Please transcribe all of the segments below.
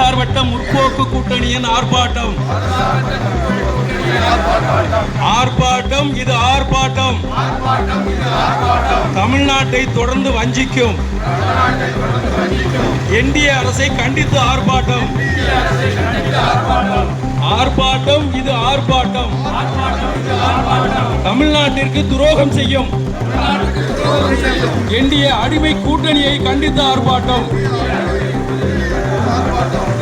மதசார்பற்ற முற்போக்கு கூட்டணியின் ஆர்ப்பாட்டம். ஆர்ப்பாட்டம் இது ஆர்ப்பாட்டம். தமிழ்நாட்டை தொடர்ந்து வஞ்சிக்கும் என்டிஏ அரசை கண்டித்து ஆர்ப்பாட்டம். ஆர்ப்பாட்டம் இது ஆர்ப்பாட்டம். தமிழ்நாட்டிற்கு துரோகம் செய்யும் என்டிஏ அடிமை கூட்டணியை கண்டித்து ஆர்ப்பாட்டம்.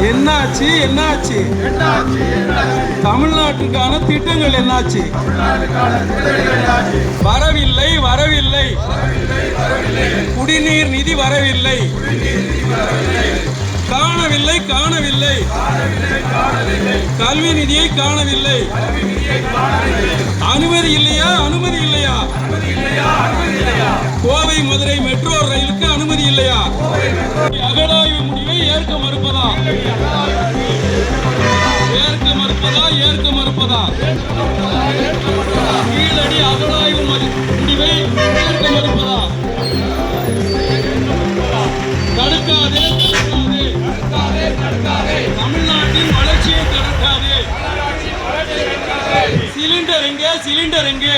என்னாச்சு என்னாச்சு? தமிழ்நாட்டுக்கான திட்டங்கள் என்னாச்சு? வரவில்லை வரவில்லை. குடிநீர் நிதி வரவில்லை. காணவில்லை காணவில்லை. கல்வி நிதியை காணவில்லை. அனுமதி இல்லையா? அனுமதி இல்லையா? கோவை மதுரை மெட்ரோ ரயிலுக்கு அனுமதி இல்லையா? அகழாய்வு முடிவை ஏற்க மறுப்பதா? ஏற்க மறுப்பதா? ஏற்க மறுப்பதா? கீழடி அகழாய்வு முடிவை ஏற்க மறுப்பதா? தடுக்காதே தடுக்காதே. தமிழ்நாட்டின் வளர்ச்சியை தடுக்காதே. சிலிண்டர் எங்கே? சிலிண்டர் எங்கே?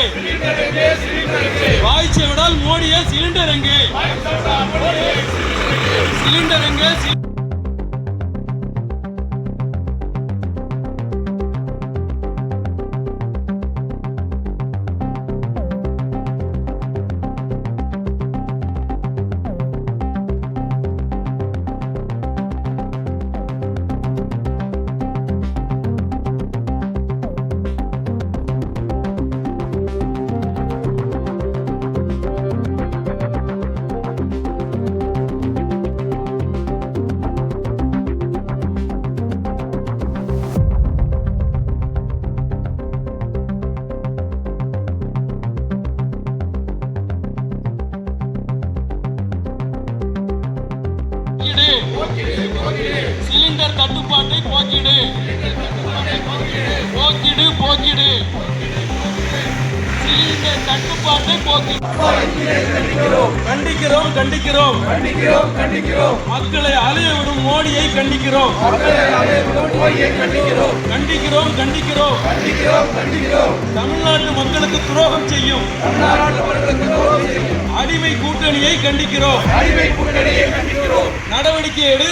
வாய்ச்ச விடால் மோடியே சிலிண்டர் எங்கே? சிலிண்டர் எங்கே? சிலிண்டர் தட்டுப்பாட்டை போக்கிடு. போக்கிடு போக்கிடு. சிலிண்டர் தட்டுப்பாட்டை போக்கிடு. கண்டிக்கிறோம் கண்டிக்கிறோம் கண்டிக்கிறோம். மக்களை அலைய விடும் மோடியை கண்டிக்கிறோம். கண்டிக்கிறோம் கண்டிக்கிறோம். தமிழ்நாட்டு மக்களுக்கு துரோகம் செய்யும் அடிமை கூட்டணியை கண்டிக்கிறோம். நடவடிக்கை எடு.